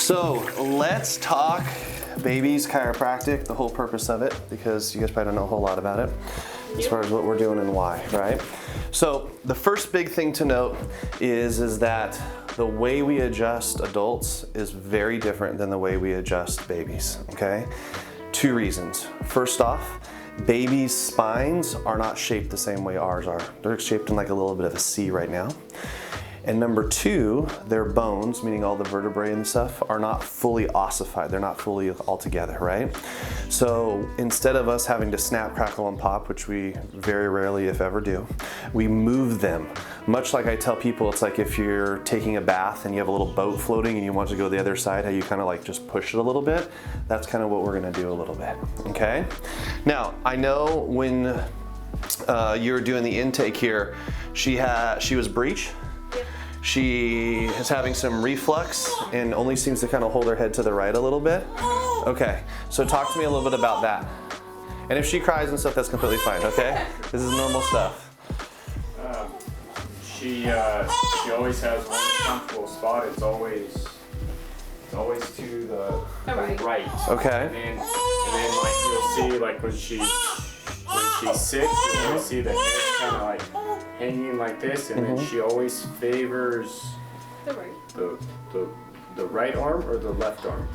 So let's talk babies chiropractic, the whole purpose of it, because you guys probably don't know a whole lot about it as far as what we're doing and why, right? So the first big thing to note is that the way we adjust adults is very different than the way we adjust babies, okay? 2 reasons. First off, babies' spines are not shaped the same way ours are. They're shaped in like a little bit of a C right now. And number 2, their bones, meaning all the vertebrae and stuff, are not fully ossified. They're not fully all together, right? So instead of us having to snap, crackle, and pop, which we very rarely, if ever, do, we move them. Much like I tell people, it's like if you're taking a bath and you have a little boat floating and you want to go the other side, how you kind of like just push it a little bit. That's kind of what we're going to do a little bit, okay? Now, I know when you were doing the intake here, she was breech. She is having some reflux and only seems to kind of hold her head to the right a little bit. Okay, so talk to me a little bit about that. And if she cries and stuff, that's completely fine, okay? This is normal stuff. She always has one comfortable spot. It's always to the right. Okay. And then like you'll see like when she's sick, you'll see the head kind of like hanging like this, and then she always favors the right arm or the left arm.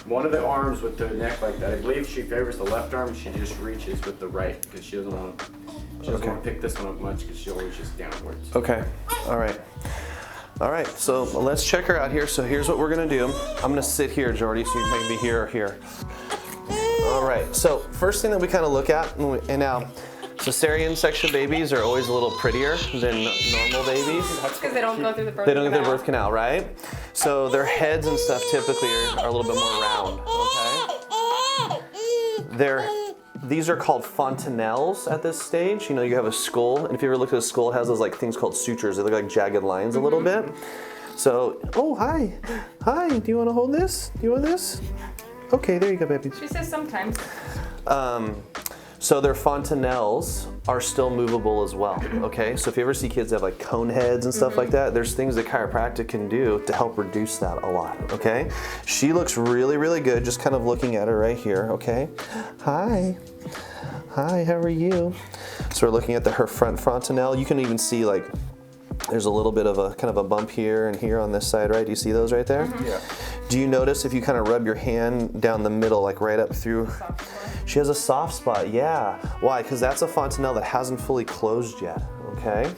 One of the arms with the neck like that. I believe she favors the left arm. She just reaches with the right because she doesn't want to pick this one up much because she always just downwards. Okay. All right. All right. So let's check her out here. So here's what we're gonna do. I'm gonna sit here, Jordy, so you can be here or here. All right. So first thing that we kind of look at, and now, cesarean section babies are always a little prettier than normal babies. That's because they don't go through the birth canal. They don't get their birth canal, right? So their heads and stuff typically are a little bit more round, okay? These are called fontanelles at this stage. You know, you have a skull, and if you ever look at a skull, it has those like things called sutures. They look like jagged lines a little bit. So, oh, hi. Hi, do you want to hold this? Do you want this? Okay, there you go, baby. She says sometimes. So their fontanelles are still movable as well, okay? So if you ever see kids have like cone heads and stuff like that, there's things that chiropractic can do to help reduce that a lot, okay? She looks really, really good, just kind of looking at her right here, okay? Hi. Hi, how are you? So we're looking at her front fontanelle. You can even see like there's a little bit of a kind of a bump here and here on this side, right? Do you see those right there? Yeah. Do you notice if you kind of rub your hand down the middle, like right up through? She has a soft spot, yeah. Why? Because that's a fontanelle that hasn't fully closed yet, okay?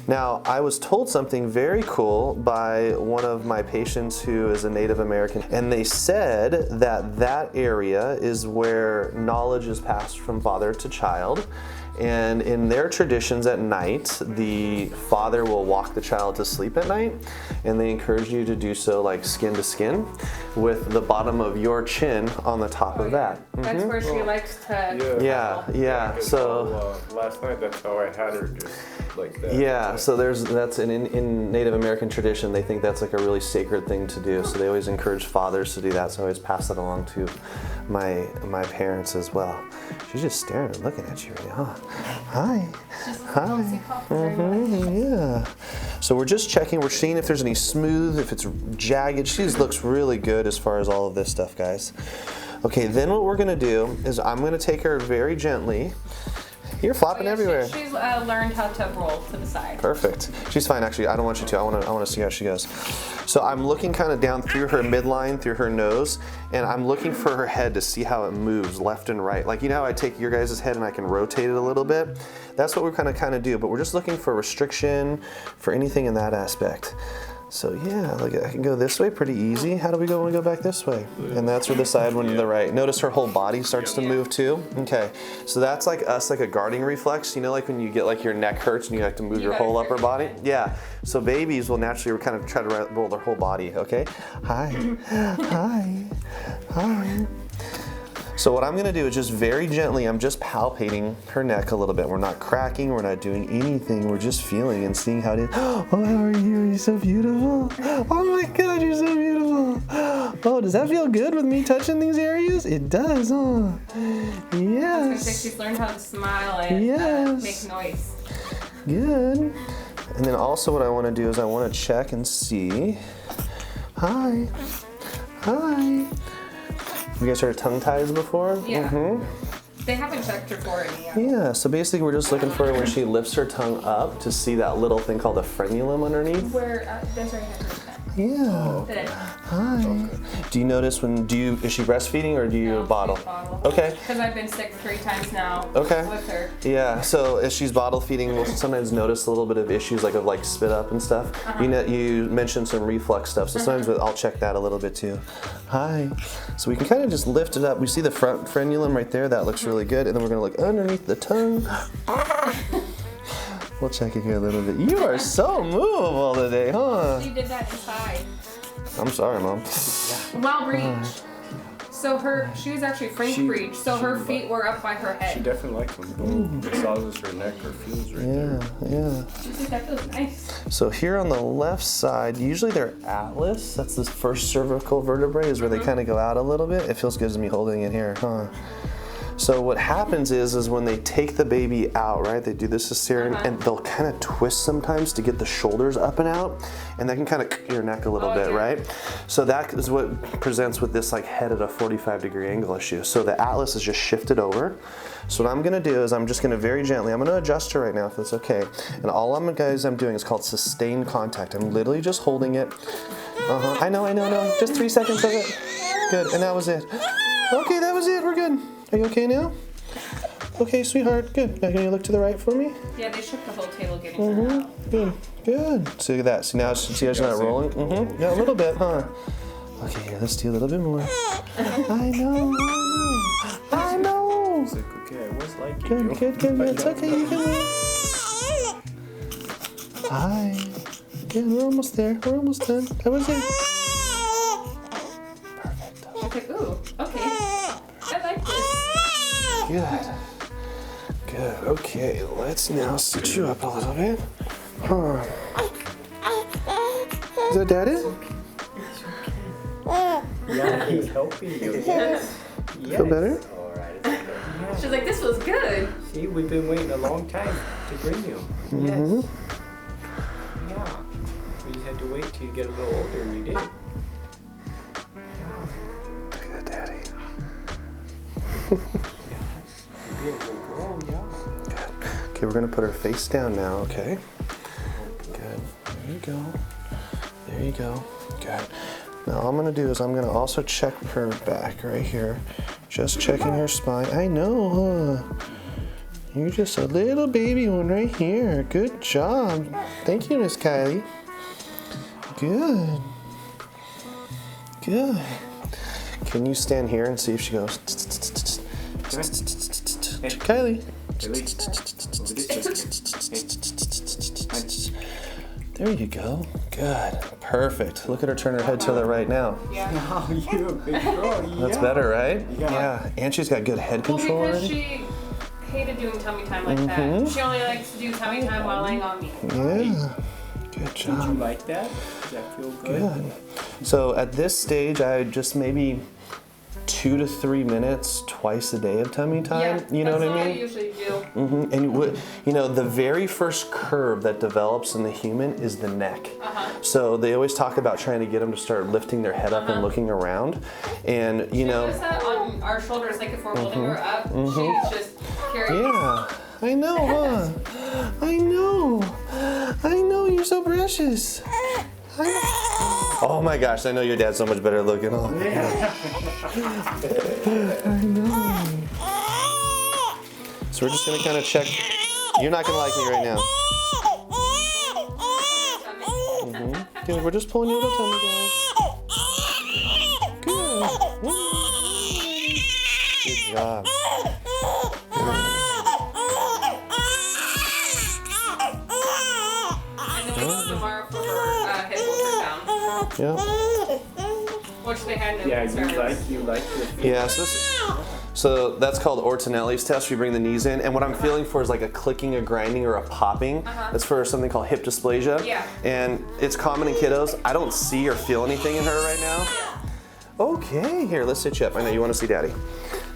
Now, I was told something very cool by one of my patients who is a Native American, and they said that that area is where knowledge is passed from father to child. And in their traditions at night, the father will walk the child to sleep at night, and they encourage you to do so like skin to skin with the bottom of your chin on the top of that. That's where she likes to Yeah. So last night, that's how I had her, just like that. Yeah, so that's in Native American tradition, they think that's like a really sacred thing to do. So they always encourage fathers to do that. So I always pass that along to my parents as well. She's just staring and looking at you right now. Hi. Hi. Yeah. So we're just checking. We're seeing if there's any smooth, if it's jagged. She just looks really good as far as all of this stuff, guys. Okay, then what we're gonna do is I'm gonna take her very gently. You're flopping everywhere. She's learned how to roll to the side. Perfect. She's fine, actually. I don't want you to. I want to see how she goes. So I'm looking kind of down through her midline, through her nose, and I'm looking for her head to see how it moves left and right. Like, you know how I take your guys' head and I can rotate it a little bit? That's what we kind of do, but we're just looking for restriction, for anything in that aspect. So yeah, like I can go this way pretty easy. How do we go when we go back this way? And that's where the side one to the right. Notice her whole body starts to move too. Okay, so that's like us, like a guarding reflex. You know, like when you get like your neck hurts and you have to move your whole upper body? Yeah, so babies will naturally kind of try to roll their whole body, okay? Hi, hi, hi. So what I'm gonna do is just very gently, I'm just palpating her neck a little bit. We're not cracking, we're not doing anything. We're just feeling and seeing how it is. Oh, how are you? You're so beautiful. Oh my God, you're so beautiful. Oh, does that feel good with me touching these areas? It does, huh? Yes. I was gonna say she's learned how to smile and make noise. Good. And then also what I wanna do is I wanna check and see Hi. Hi. You guys heard of tongue ties before? Yeah. Mm-hmm. They haven't checked her for it yet. Yeah, so basically we're just looking for when she lifts her tongue up to see that little thing called a frenulum underneath. Where Desiree has her pet. Yeah. Today. Hi. Okay. Do you notice is she breastfeeding or do you No, bottle? she's bottle. Okay. Because I've been sick 3 times now Okay. with her. Yeah, so as she's bottle feeding, we'll sometimes notice a little bit of issues like spit up and stuff. You mentioned some reflux stuff, so sometimes I'll check that a little bit too. Hi. So we can kind of just lift it up. We see the front frenulum right there. That looks really good. And then we're going to look underneath the tongue. We'll check it here a little bit. You are so movable today, huh? She did that inside. I'm sorry, Mom. Well, reach. So she was actually French breech, so her feet were up by her She head. definitely likes them. Massages her neck or feels right there. Yeah. She's like, that feels nice. So here on the left side, usually they're atlas. That's the first cervical vertebrae is where they kind of go out a little bit. It feels good to me holding it here, huh? So what happens is when they take the baby out, right? They do this cesarean and they'll kind of twist sometimes to get the shoulders up and out, and that can kind of your neck a little bit, yeah. right? So that is what presents with this head at a 45-degree angle issue. So the atlas is just shifted over. So what I'm gonna do is I'm just gonna very gently, I'm gonna adjust her right now if that's okay. And all I'm doing is called sustained contact. I'm literally just holding it. I know, just 3 seconds of it. Good, and that was it. Okay, that was it, we're good. Are you okay now? Okay, sweetheart, good. Now can you look to the right for me? Yeah, they shook the whole table getting her out. Good. See that? See now, how she's not rolling? Yeah, a little bit, huh? Okay, here, let's do a little bit more. I know. It's like, okay, I was like Good. It's okay, you can move. Hi. Good, we're almost there. We're almost done. That was it. Perfect. She's like, ooh, okay. I like this. Good. Okay, let's now sit you up a little bit. Huh. Is that Daddy? Yeah, he's helping you. Yes. Feel better? All right. It's okay. She's like, this was good. See, we've been waiting a long time to bring you. Yes. Yeah. We just had to wait till you get a little older, and you did. Look at that, Daddy. Be a little girl, yeah. Okay, we're gonna put her face down now, okay? Good. There you go. Good. Now all I'm gonna do is I'm gonna also check her back right here. Just checking her spine. I know, huh? You're just a little baby one right here. Good job. Thank you, Miss Kylie. Good. Can you stand here and see if she goes? Kylie. There you go. Good. Perfect. Look at her turn her head to the right now. Yeah. Oh, you're a big girl. That's better, right? Yeah. And she's got good head Well, control because already. she hated doing tummy time like that. She only likes to do tummy time while laying on me. Yeah. Good Did you job. like that? Does that feel good? Good. So at this stage, I just maybe 2 to 3 minutes twice a day of tummy time. Yeah, You know what I that's all mean? I usually do. And the very first curve that develops in the human is the neck. So they always talk about trying to get them to start lifting their head up and looking around. And Notice that on our shoulders, like if we're holding her up, she's just carrying. yeah, I know, huh? I know, you're so precious. Oh my gosh, I know your dad's so much better looking. Oh, I know. So we're just gonna kind of check. You're not gonna like me right now. Okay, we're just pulling your little tummy, guys. Good. Good job. And then we go tomorrow for her head ultrasound, Yeah. which they had no Yeah, concerns. you like the Yeah, so that's called Ortonelli's test. We bring the knees in, and what I'm feeling for is like a clicking, a grinding, or a popping. That's for something called hip dysplasia. Yeah. And it's common in kiddos. I don't see or feel anything in her right now. Okay, here, let's sit you up. I know you want to see Daddy.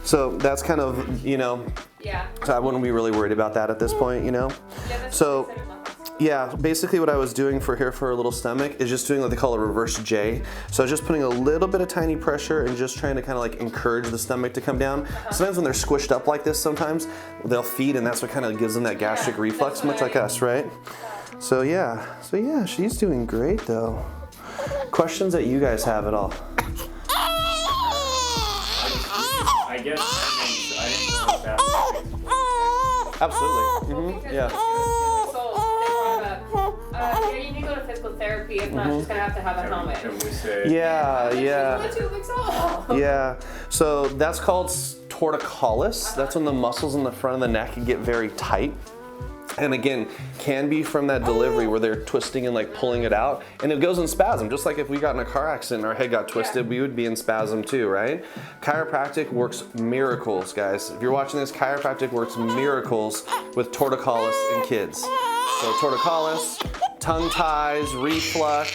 So that's kind of, Yeah. so I wouldn't be really worried about that at this point, Yeah, that's So- what I said in the hospital. Yeah, basically what I was doing for her little stomach is just doing what they call a reverse J. So I was just putting a little bit of tiny pressure and just trying to kind of like encourage the stomach to come down. Sometimes when they're squished up like this, sometimes they'll feed, and that's what kind of gives them that gastric reflux, much like us, right? So yeah, she's doing great though. Questions that you guys have at all? I guess I didn't know that. Absolutely. Yeah. Yeah, you need to go to physical therapy. If not, she's gonna have to have a helmet. Can we say? Yeah. She's 2 weeks old. Yeah. So that's called torticollis. That's when the muscles in the front of the neck get very tight. And again, can be from that delivery where they're twisting and like pulling it out, and it goes in spasm. Just like if we got in a car accident and our head got twisted, we would be in spasm too, right? Chiropractic works miracles, guys. If you're watching this, chiropractic works miracles with torticollis in kids. So torticollis, tongue ties, reflux,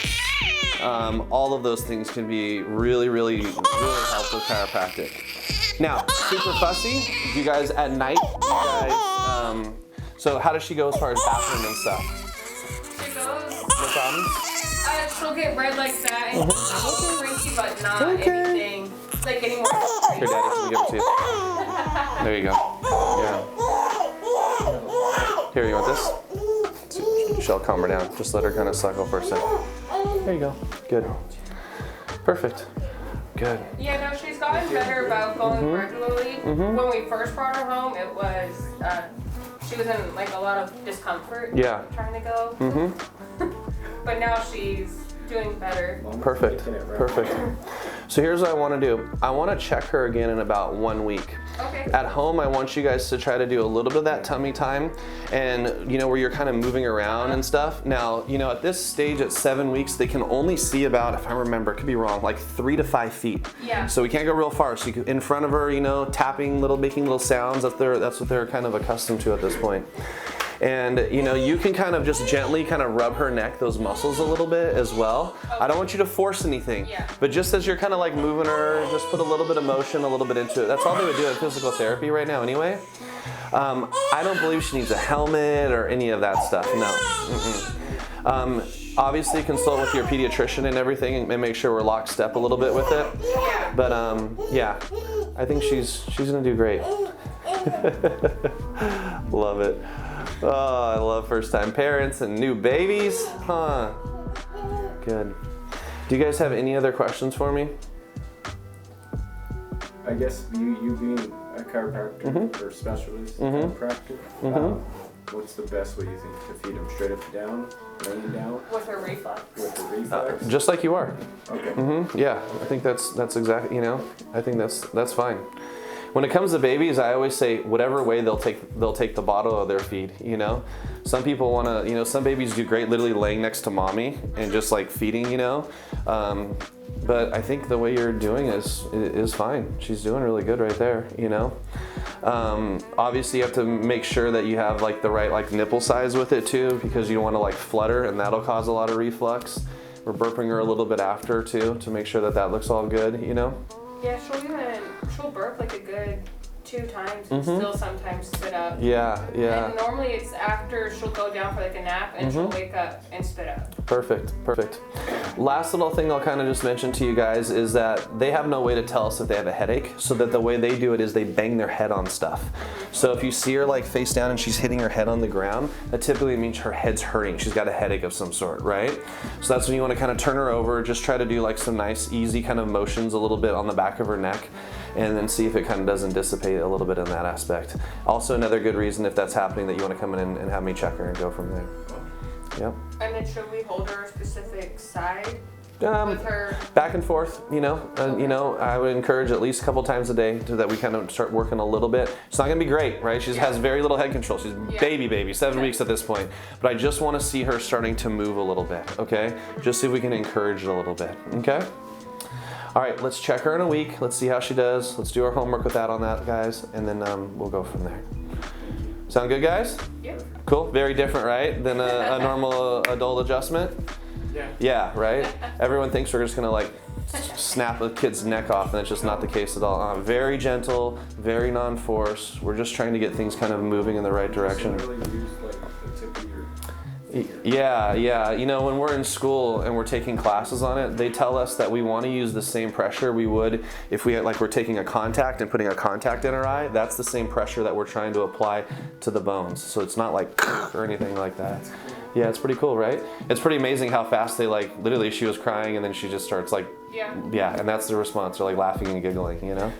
all of those things can be really helpful with chiropractic. Now, super fussy, you guys at night, so how does she go as far as bathroom and stuff? She goes. No problem? She'll get red like that, and she'll get rinky, but not anything like anymore. Here, Daddy, let me give it to you. There you go. Yeah. Here, you want this? She'll calm her down. Just let her kind of suckle for a second. There you go. Good. Perfect. Good. Yeah, no, she's gotten better about going regularly. When we first brought her home, it was she was in like a lot of discomfort. Yeah. Trying to go. But now she's doing better. Perfect. Perfect. So here's what I want to do. I want to check her again in about 1 week. Okay. At home, I want you guys to try to do a little bit of that tummy time, and where you're kind of moving around and stuff. Now, at this stage at 7 weeks, they can only see about, if I remember, it could be wrong, like 3 to 5 feet. Yeah. So we can't go real far. So you can, in front of her, tapping, making little sounds. That's what they're kind of accustomed to at this point. And you can kind of just gently kind of rub her neck, those muscles a little bit as well. Okay. I don't want you to force anything, but just as you're kind of like moving her, just put a little bit of motion, a little bit into it. That's all they would do in physical therapy right now anyway. I don't believe she needs a helmet or any of that stuff, no. Obviously consult with your pediatrician and everything and make sure we're lockstep a little bit with it. But yeah, I think she's gonna do great. Love it. Oh, I love first-time parents and new babies. Huh. Good. Do you guys have any other questions for me? I guess you being a chiropractor or specialist chiropractor, what's the best way you think to feed them? Straight up and down, laying down? With her reflux. With the reflux? Just like you are. Okay. Yeah, I think that's exactly, I think that's fine. When it comes to babies, I always say whatever way they'll take the bottle of their feed, Some people want to, some babies do great literally laying next to mommy and just like feeding, But I think the way you're doing is fine. She's doing really good right there, Obviously you have to make sure that you have like the right like nipple size with it too, because you don't want to like flutter and that'll cause a lot of reflux. We're burping her a little bit after too to make sure that looks all good, Yeah, she'll burp like a good 2 times and still sometimes sit up. Yeah. And normally it's after she'll go down for like a nap and she'll wake up and spit up. Perfect. Last little thing I'll kind of just mention to you guys is that they have no way to tell us if they have a headache, so that the way they do it is they bang their head on stuff. So if you see her like face down and she's hitting her head on the ground, that typically means her head's hurting. She's got a headache of some sort, right? So that's when you want to kind of turn her over, just try to do like some nice easy kind of motions a little bit on the back of her neck, and then see if it kind of doesn't dissipate a little bit in that aspect. Also another good reason if that's happening that you want to come in and have me check her and go from there. Yep. And then should we hold her a specific side with her? Back and forth, I would encourage at least a couple times a day so that we kind of start working a little bit. It's not gonna be great, right? She has very little head control. She's baby, 7 weeks at this point. But I just want to see her starting to move a little bit, okay? Just see if we can encourage it a little bit, okay? All right, let's check her in a week. Let's see how she does. Let's do our homework with that on that, guys, and then we'll go from there. Sound good, guys? Yep. Cool. Very different, right, than a normal adult adjustment? Yeah. Yeah, right? Everyone thinks we're just gonna like snap a kid's neck off, and it's just not the case at all. Very gentle, very non-force. We're just trying to get things kind of moving in the right direction. Really use like the tip of your Yeah, yeah. You know, when we're in school and we're taking classes on it, they tell us that we want to use the same pressure we would if we had, like, we're taking a contact and putting a contact in our eye. That's the same pressure that we're trying to apply to the bones. So it's not like or anything like that. Yeah, it's pretty cool, right? It's pretty amazing how fast they, like, literally she was crying and then she just starts like, yeah, and that's the response. They're like laughing and giggling, you know?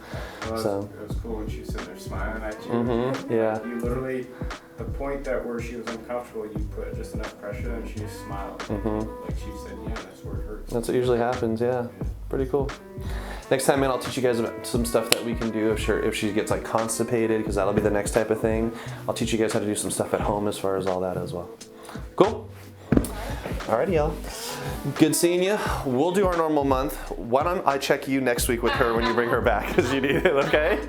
Well, it was cool when she was sitting there smiling at you. Mm-hmm, yeah. You literally, the point that where she was uncomfortable, you put just enough pressure and she just smiled. Mm-hmm. Like she said, yeah, that's where it hurts. That's what usually happens, yeah. Pretty cool. Next time, man, I'll teach you guys about some stuff that we can do if she gets like constipated, because that'll be the next type of thing. I'll teach you guys how to do some stuff at home as far as all that as well. Cool? Alrighty, y'all. Good seeing you. We'll do our normal month. Why don't I check you next week with her when you bring her back, because you need it, okay?